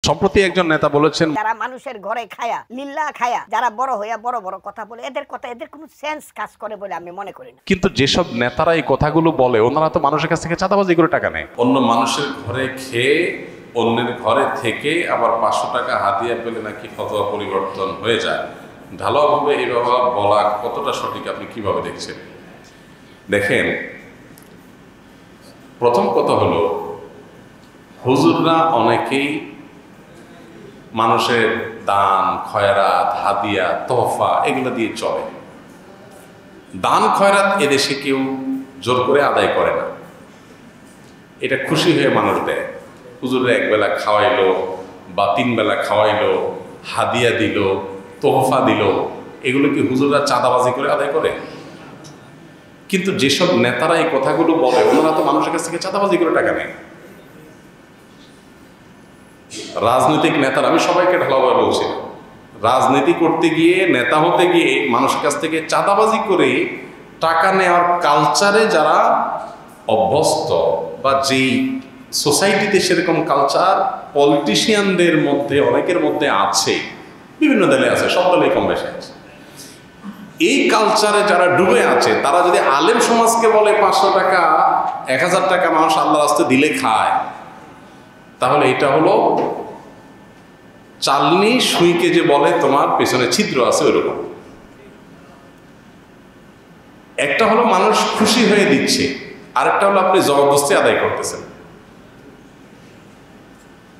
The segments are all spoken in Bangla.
সম্প্রতি একজন নেতা বলেছেন, যারা মানুষের ঘরে খায়া লিল্লা খায়া যারা বড় হইয়া বড় বড় কথা বলে, এদের কথা এদের কোনো সেন্স কাজ করে বলে আমি মনে করি না। কিন্তু যেসব নেতারা এই কথাগুলো বলে ওনারা তো মানুষের কাছ থেকে চাঁদাবাজি করে টাকা নেয়। অন্য মানুষের ঘরে খেয়ে অন্যের ঘরে থেকে আবার 500 টাকা হাদিয়া পেলে নাকি ফতোয়া পরিবর্তন হয়ে যায়। ঢালাওভাবে এইভাবে বলা কতটা সঠিক আপনি কিভাবে দেখছেন? দেখেন, প্রথম কথা হলো, হুজুররা অনেকেই মানুষের দান খয়রাত হাদিয়া তোহফা এগুলো দিয়ে চলে। দান খয়রাত এদেশে কেউ জোর করে আদায় করে না, এটা খুশি হয়ে মানুষ দেয়। হুজুরে একবেলা খাওয়াইলো বা 3 বেলা খাওয়াইলো, হাদিয়া দিল, তোহফা দিল, এগুলো কি হুজুররা চাঁদাবাজি করে আদায় করে? কিন্তু যেসব নেতারা এই কথাগুলো বলে ওনারা তো মানুষের কাছ থেকে চাঁদাবাজি করে টাকা নেয়। রাজনৈতিক নেতারা, আমি সবাইকে ঢালাওভাবে বলছি, রাজনীতি করতে গিয়ে নেতা হতে গিয়ে মানুষের কাছ থেকে চাঁদাবাজি করে টাকা নেওয়ার কালচারে যারা অভ্যস্ত বা যেই সোসাইটিতে সেরকম কালচার পলিটিশিয়ানদের মধ্যে অনেকের মধ্যে আছে, বিভিন্ন দলে আছে, সব দলেই কম বেশি আছে, এই কালচারে যারা ডুবে আছে তারা যদি আলেম সমাজকে বলে 500 টাকা 1000 টাকা মানুষ আল্লাহর রাস্তায় দিলে খায়, তাহলে এটা হলো চালনি সুইকে যে বলে তোমার পেছনে ছিদ্র আছে ওইরকম। একটা হলো মানুষ খুশি হয়ে দিচ্ছে, আরেকটা হলো আপনি জবরদস্তি আদায় করতেছেন।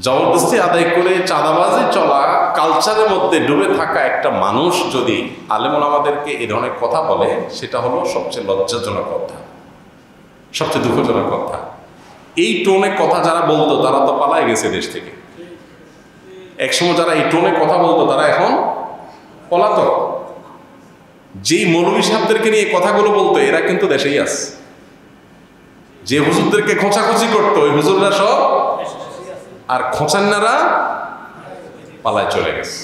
জবরদস্তি আদায় করে চাঁদাবাজি চলা কালচারের মধ্যে ডুবে থাকা একটা মানুষ যদি আলেম ওলামাদেরকে এই ধরনের কথা বলে, সেটা হলো সবচেয়ে লজ্জাজনক কথা, সবচেয়ে দুঃখজনক কথা। এই টোনে কথা যারা বলতো তারা তো পালায় গেছে দেশ থেকে। একসময় যারা এই টোনে কথা বলতো তারা এখন পলাতক। যেই মৌলভী সাহেবদেরকে নিয়ে কথাগুলো বলতো এরা কিন্তু দেশেই আছে। যে হুজুরদেরকে খোঁচাখুচি করতো ওই হুজুররা সব আর খোঁচান্নারা পালায় চলে গেছে।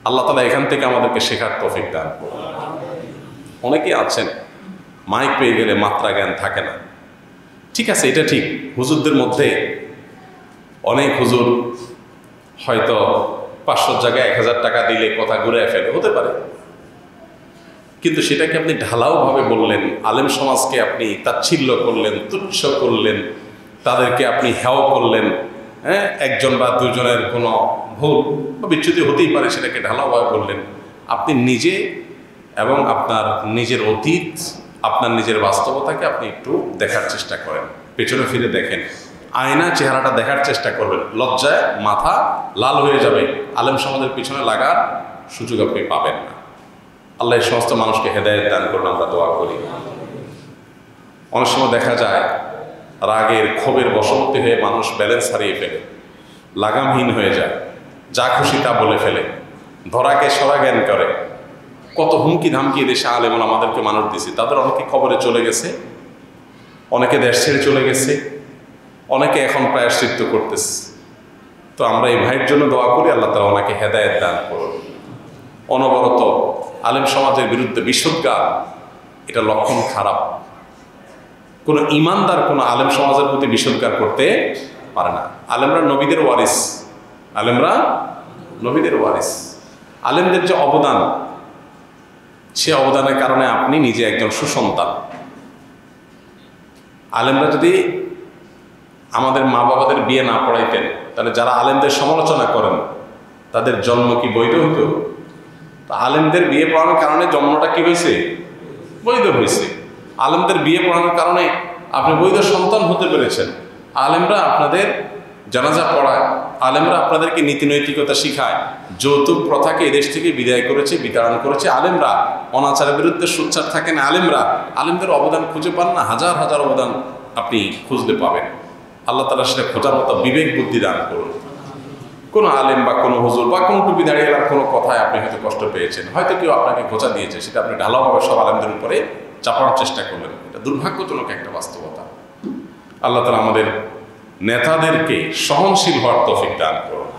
আল্লাহ তাআলা এখান থেকে আমাদেরকে শেখার তৌফিক দান করুন। অনেকেই আছেন মাইক পেয়ে গেলে মাত্রা জ্ঞান থাকে না। ঠিক আছে, এটা ঠিক, হুজুরদের মধ্যে অনেক হুজুর হয়তো 500 জায়গায় 1000 টাকা দিলে কথা ঘুরে ফেলে, হতে পারে। কিন্তু সেটাকে আপনি ঢালাওভাবে বললেন, আলেম সমাজকে আপনি তাচ্ছিল্য করলেন, তুচ্ছ করলেন, তাদেরকে আপনি হেয় করলেন। হ্যাঁ, একজন বা দুজনের কোনো ভুল বা বিচ্যুতি হতেই পারে, সেটাকে ঢালাওভাবে বললেন। আপনি নিজে এবং আপনার নিজের অতীত, আপনার নিজের বাস্তবতাকে আপনি একটু দেখার চেষ্টা করেন, পেছনে ফিরে দেখেন, আয়না চেহারাটা দেখার চেষ্টা করবেন। লজ্জায় মাথা লাল হয়ে যাবে, আলেম সমাজের পিছনে লাগার সুযোগ আপনি পাবেন না। আল্লাহ এই সমস্ত মানুষকে হেদায়েত দান করুন, আমরা দোয়া করি। অনেক সময় দেখা যায় রাগের ক্ষোভের বশবর্তী হয়ে মানুষ ব্যালেন্স হারিয়ে ফেলে, লাগামহীন হয়ে যায়, যা খুশি তা বলে ফেলে, ধরাকে সরা জ্ঞান করে। কত হুমকি ধামকি দেশে আলেম আমাদেরকে মানুষ দিছে, তাদের অনেকে খবরে চলে গেছে, অনেকে দেশ ছেড়ে চলে গেছে, অনেকে এখন প্রায়শ্চিত্ত করতেছে। তো আমরা এই ভাইয়ের জন্য দোয়া করি, আল্লাহ তাআলা ওনাকে হেদায়েত দান করুন। অনবরত আলেম সমাজের বিরুদ্ধে বিষোদ্গার, এটা লক্ষণ খারাপ। কোনো ইমানদার কোনো আলেম সমাজের প্রতি বিষোদ্গার করতে পারে না। আলেমরা নবীদের ওয়ারিস, আলেমরা নবীদের ওয়ারিস। আলেমদের যে অবদান, সে অবদানের কারণে আপনি নিজে একজন সুসন্তান। আলেমরা যদি আমাদের মা বাবাদের বিয়ে না পড়াইতেন, তাহলে যারা আলেমদের সমালোচনা করেন তাদের জন্ম কি বৈধ হতো? তো আলেমদের বিয়ে পড়ানোর কারণে জন্মটা কি হয়েছে? বৈধ হয়েছে। আলেমদের বিয়ে পড়ানোর কারণে আপনি বৈধ সন্তান হতে পেরেছেন। আলেমরা আপনাদের জানাজা পড়ায়, আলেমরা আপনাদেরকে নীতি নৈতিকতা শিখায়, যৌতুক প্রথাকে এদেশ থেকে বিদায় করেছে, বিতাড়ন করেছে আলেমরা। অনাচারের বিরুদ্ধে সোচ্চার থাকেন আলেমরা। আলেমদের অবদান খুঁজে পান না? হাজার হাজার অবদান আপনি খুঁজতে পাবেন। আল্লাহ তাআলা সেটা খোঁজার মতো বিবেক বুদ্ধি দান করুন। কোনো আলেম বা কোনো হুজুর বা কোনো টুপি দাঁড়িয়ে গেলার কোনো কথায় আপনি হয়তো কষ্ট পেয়েছেন, হয়তো কেউ আপনাকে খোঁচা দিয়েছে, সেটা আপনি ঢালাওভাবে সব আলেমদের উপরে চাপানোর চেষ্টা করলেন। এটা দুর্ভাগ্যজনক একটা বাস্তবতা। আল্লাহ তাআলা আমাদের নেতাদেরকে সহনশীল হওয়ার তৌফিক দান করুন।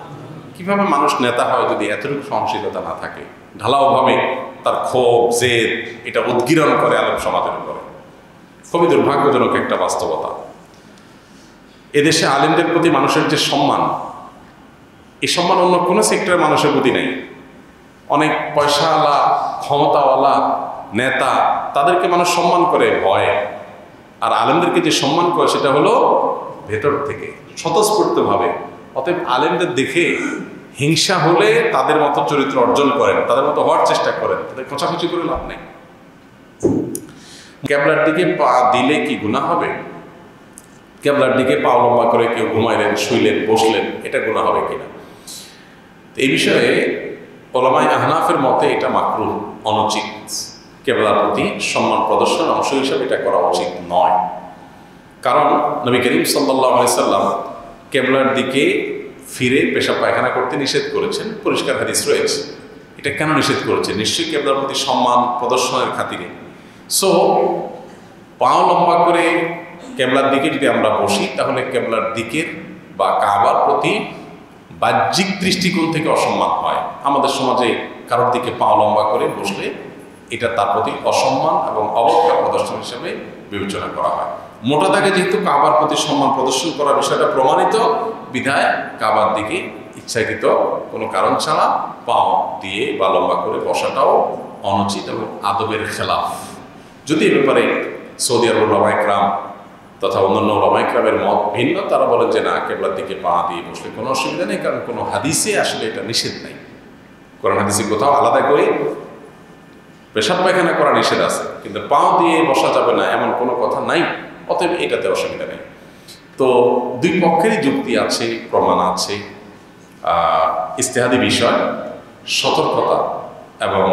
কিভাবে মানুষ নেতা হয় যদি এতটুকু সহনশীলতা না থাকে? ঢালাওভাবে তার ক্ষোভ জেদ এটা উদ্গীরণ করে আলেম সমাজের উপরে, খুবই দুর্ভাগ্যজনক একটা বাস্তবতা। এদেশে আলেমদের প্রতি মানুষের যে সম্মান, এই সম্মান অন্য কোনো সেক্টরের মানুষের প্রতি নেই। অনেক পয়সাওয়ালা, ক্ষমতাওয়ালা নেতা, তাদেরকে মানুষ সম্মান করে ভয়, আর আলেমদেরকে যে সম্মান করে সেটা হলো ভেতর থেকে, স্বতঃস্ফূর্তভাবে। অতএব আলেমদের দেখে হিংসা হলে তাদের মতো চরিত্র অর্জন করেন, তাদের মতো হওয়ার চেষ্টা করেন, তাদের খোঁচাখুচি করে লাভ নেই। ক্যাবলার দিকে পা দিলে কি গুনাহ হবে? ক্যাবলার দিকে পা লম্বা করে কেউ ঘুমাইলেন, শুইলেন, বসলেন, এটা গুনাহ হবে কিনা? এই বিষয়ে ওলামায়ে আহনাফের মতে এটা মাকরুহ, অনুচিত। কেবলার প্রতি সম্মান প্রদর্শনের অংশ হিসেবে এটা করা উচিত নয়। কারণ নবী করিম সাল্লাল্লাহু আলাইহি সাল্লাম কেবলার দিকে ফিরে পেশাব পায়খানা করতে নিষেধ করেছেন, পরিষ্কার হাদিস রয়েছে। এটা কেন নিষেধ করেছে? নিশ্চয়ই কেবলার প্রতি সম্মান প্রদর্শনের খাতিরে। সো পাও লম্বা করে কেবলার দিকে যদি আমরা বসি, তাহলে কেবলার দিকের বা কাবার প্রতি বাহ্যিক দৃষ্টিকোণ থেকে অসম্মান হয়। আমাদের সমাজে কারোর দিকে পা লম্বা করে বসলে এটা তার প্রতি অসম্মান এবং অবজ্ঞা প্রদর্শন হিসেবে বিবেচনা করা হয়। মোটা দাগে যেহেতু কাবার প্রতি সম্মান প্রদর্শন করার বিষয়টা প্রমাণিত, বিধায় কাবার দিকে ইচ্ছাকৃত কোনো কারণ ছাড়া পাও দিয়ে বা লম্বা করে বসাটাও অনুচিত এবং আদবের খেলাফ। যদি এ ব্যাপারে সৌদি আরব ওলামায়ে কেরাম তথা অন্যান্য ওলামায়ে কেরামের মত ভিন্ন, তারা বলেন যে না, কেবলার দিকে পা দিয়ে বসলে কোনো অসুবিধা নেই, কারণ কোনো হাদিসে আসলে এটা নিষেধ নেই। কোরআন হাদিসে কোথাও আলাদা করে পেশাব পায়খানা করা নিষেধ আছে, কিন্তু পাও দিয়ে বসা যাবে না এমন কোনো কথা নাই। অতএব এটাতে অসুবিধা নেই। তো দুই পক্ষেরই যুক্তি আছে, প্রমাণ আছে। ইজতিহাদি বিষয়, সতর্কতা এবং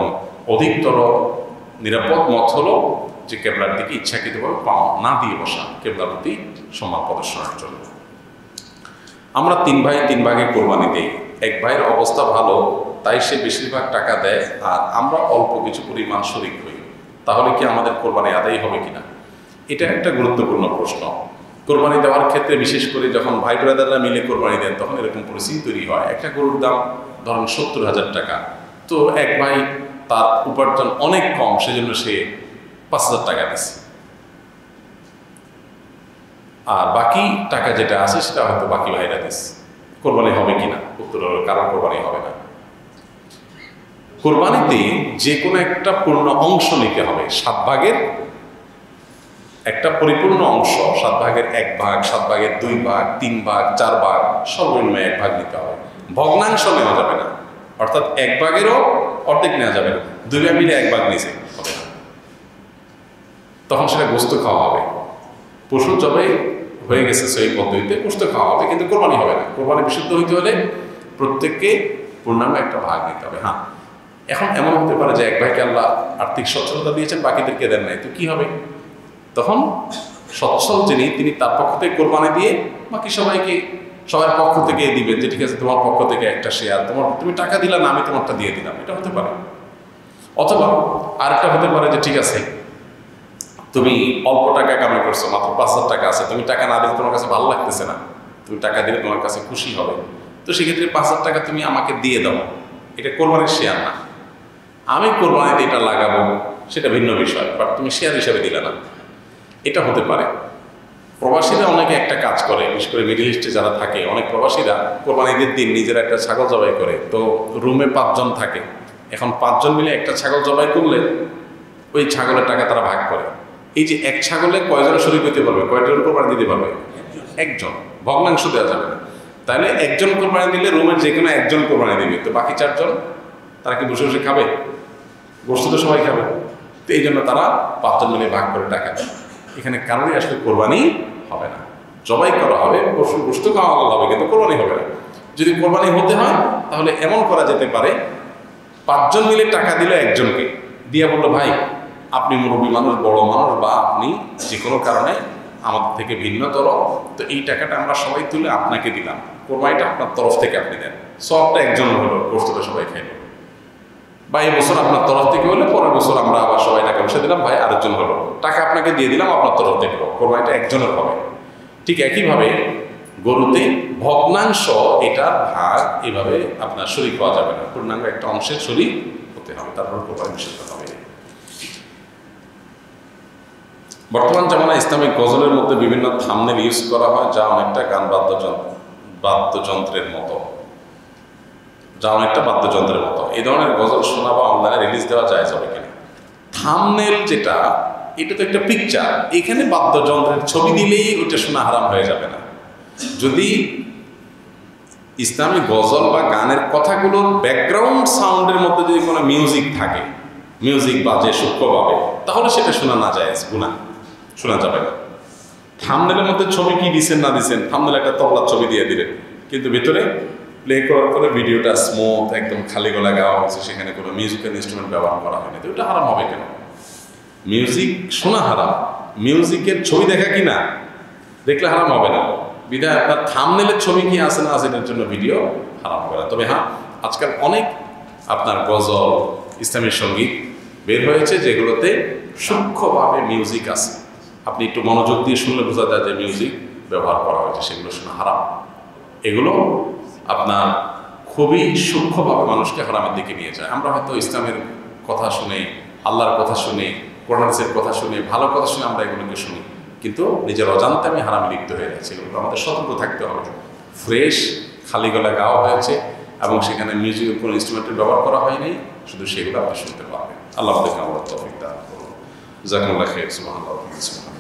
অধিকতর নিরাপদ মত হলো যে কেবলার দিকে ইচ্ছাকৃতভাবে পা না দিয়ে বসা, কেবলার প্রতি সম্মান প্রদর্শনের জন্য। আমরা 3 ভাই 3 ভাগে কোরবানি দিই। এক ভাইয়ের অবস্থা ভালো, তাই সে বেশিরভাগ টাকা দেয়, আর আমরা অল্প কিছু পরিমাণ শরিক হই। তাহলে কি আমাদের কোরবানি আদায় হবে কিনা? এটা একটা গুরুত্বপূর্ণ প্রশ্ন। কোরবানি দেওয়ার ক্ষেত্রে বিশেষ করে যখন ভাই ব্রাদাররা মিলে কোরবানি দেন, তখন এরকম পরিস্থিতি তৈরি হয়। একটা গরুর দাম ধরুন 70,000 টাকা, তো এক ভাই তার উপার্জন অনেক কম, সেজন্য সে 5,000 টাকা দিচ্ছে, আর বাকি টাকা যেটা আছে সেটা হয়তো বাকি ভাইরা দিচ্ছে। কোরবানি হবে কিনা? উত্তর হলো কারণ কোরবানি হবে না। কোরবানিতে যে কোনো একটা পূর্ণ অংশ নিতে হবে। 7 ভাগের একটা পরিপূর্ণ অংশ, 7 ভাগের 1 ভাগ, 7 ভাগের 2 ভাগ, 3 ভাগ, 4 ভাগ, সর্বনিম্ন 1 ভাগ নিতে হবে। ভগ্নাংশ নেওয়া যাবে না, অর্থাৎ 1 ভাগেরও অর্ধেক নেওয়া যাবে না। 2 ভাগ মিলে 1 ভাগ নিচে হবে না, তখন সেটা গোস্ত খাওয়া হবে। পশু জবাই হয়ে গেছে সেই পদ্ধতিতে, গোস্ত খাওয়া হবে, কিন্তু কোরবানি হবে না। কোরবানি বিশুদ্ধ হইতে হলে প্রত্যেককে পূর্ণাঙ্গ একটা ভাগ নিতে হবে। হ্যাঁ, এখন এমন হতে পারে যে এক ভাইকে আল্লাহ আর্থিক সচ্ছলতা দিয়েছেন, বাকিদেরকে দেন নাই, তো কি হবে? তখন সচ্ছল যিনি, তিনি তার পক্ষ থেকে কোরবানি দিয়ে বাকি সবাইকে সবার পক্ষ থেকে দিবেন, যে ঠিক আছে তোমার পক্ষ থেকে একটা শেয়ার, তুমি টাকা দিলা না, আমি তোমারটা দিয়ে দিলাম, এটা হতে পারে। অথবা আরেকটা হতে পারে যে ঠিক আছে, তুমি অল্প টাকা কামাই করছো, মাত্র 5,000 টাকা আছে, তুমি টাকা না দিলে তোমার কাছে ভালো লাগতেছে না, তুমি টাকা দিলে তোমার কাছে খুশি হবে, তো সেক্ষেত্রে 5,000 টাকা তুমি আমাকে দিয়ে দাও, এটা কোরবানির শেয়ার না। আমি কোরবানিতে এটা লাগাবো সেটা ভিন্ন বিষয়, বাট তুমি শেয়ার হিসাবে দিলে না, এটা হতে পারে। প্রবাসীরা অনেকে একটা কাজ করে, বিশেষ করে মিডল ইস্টে যারা থাকে, অনেক প্রবাসীরা কোরবানিদের দিন নিজেরা একটা ছাগল জবাই করে। তো রুমে 5 জন থাকে, এখন 5 জন মিলে একটা ছাগল জবাই করলে ওই ছাগলের টাকা তারা ভাগ করে। এই যে এক ছাগলে কয়জন শরীক হইতে পারবে, কয়জন কোরবানি দিতে পারবে? 1 জন, ভগ্নাংশ দেওয়া যাবে না। তাহলে 1 জন কোরবানি দিলে রুমের যে কোনো 1 জন কোরবানি দিবে, তো বাকি 4 জন তারা কি বসে বসে খাবে? গোস্ত তো সবাই খাবে। তো এই জন্য তারা 5 জন মিলে ভাগ করে টাকা দেয়। এখানে কারোরই আসলে কোরবানি হবে না, জবাই করা হবে, পশুর গোস্ত খাওয়া হবে, কিন্তু কোরবানি হবে না। যদি কোরবানি হতে হয় তাহলে এমন করা যেতে পারে, 5 জন মিলে টাকা দিল একজনকে, দিয়ে বললো ভাই আপনি মুরব্বী মানুষ, বড় মানুষ, বা আপনি যে কোনো কারণে আমাদের থেকে ভিন্নতর, তো এই টাকাটা আমরা সবাই তুলে আপনাকে দিলাম, কোরবানিটা আপনার তরফ থেকে আপনি দেন, সবটা একজন হলো, গোস্তটা সবাই খাইল। বা এই বছর আপনার তরফ থেকে হলে পরের বছর আমরা আবার সবাই টাকা বসে দিলাম, ভাই আরেকজন হলো, টাকা আপনাকে দিয়ে দিলাম আপনার তরফ থেকে, কোরবানিটা একজনের হবে। ঠিক একইভাবে গরুতে ভগ্নাংশ, এটার ভাগ এভাবে আপনার শরীক হওয়া যাবে না, পূর্ণাঙ্গ একটা অংশের শরীক হতে হবে, তারপর কোরবানি নিষিদ্ধ হবে। বর্তমান জামানায় ইসলামিক গজলের মধ্যে বিভিন্ন থাম্বনেল ইউজ করা হয়, যা অনেকটা গান বাদ্যযন্ত্রের মতো। যা অনেকটা বাদ্যযন্ত্রের মতো। এই ধরনের গজল শোনা বা অনলাইনে রিলিজ দেওয়া যায় যাবে কিনা? থাম্বনেল যেটা, এটা তো একটা পিকচার, এখানে বাদ্যযন্ত্রের ছবি দিলেই ওটা শোনা হারাম হয়ে যাবে না। যদি ইসলামী গজল বা গানের কথাগুলোর ব্যাকগ্রাউন্ড সাউন্ডের মধ্যে যদি কোনো মিউজিক থাকে, মিউজিক বাজে সূক্ষ্মভাবে, তাহলে সেটা শোনা না যায়, গুনাহ, শোনা যাবে না। থাম্বনেলের মধ্যে ছবি কি দিচ্ছেন না দিচ্ছেন, থাম্বনেল একটা তবলার ছবি দিয়ে দিলেন, কিন্তু ভিতরে প্লে করার পরে ভিডিওটা স্মুথ একদম খালি গলা গাওয়া হয়েছে, সেখানে কোনো মিউজিক্যাল ইনস্ট্রুমেন্ট ব্যবহার করা হয়নি, তো ওটা হারাম হবে কেন? মিউজিক শোনা হারাম, মিউজিকের ছবি দেখা কি না দেখলে হারাম হবে না। বিধায় আপনার থাম্বনেলের ছবি কি আছে না আছে এটার জন্য ভিডিও হারাম হবে না। তবে হ্যাঁ, আজকাল অনেক আপনার গজল, ইসলামী সঙ্গীত বের হয়েছে যেগুলোতে সূক্ষ্মভাবে মিউজিক আছে, আপনি একটু মনোযোগ দিয়ে শুনলে বোঝা যায় যে মিউজিক ব্যবহার করা হয়েছে, সেগুলো শোনা হারাম। এগুলো আপনার খুবই সূক্ষ্মভাবে মানুষকে হারামের দিকে নিয়ে যায়। আমরা হয়তো ইসলামের কথা শুনে, আল্লাহর কথা শুনে, কোরআনের কথা শুনে, ভালো কথা শুনে আমরা এগুলোকে শুনি, কিন্তু নিজের অজান্তে আমি হারামে লিপ্ত হয়ে যাচ্ছি। এগুলো আমাদের সতর্ক থাকতে হবে। ফ্রেশ খালি গলা গাওয়া হয়েছে এবং সেখানে মিউজিকের কোনো ইনস্ট্রুমেন্টের ব্যবহার করা হয়নি, শুধু সেগুলো আপনি শুনতে পারবেন। আল্লাহ আমাদেরকে আমরা তৌফিক দান করুন। জাযাকুমুল্লাহু খাইরান। সুবহানাল্লাহ।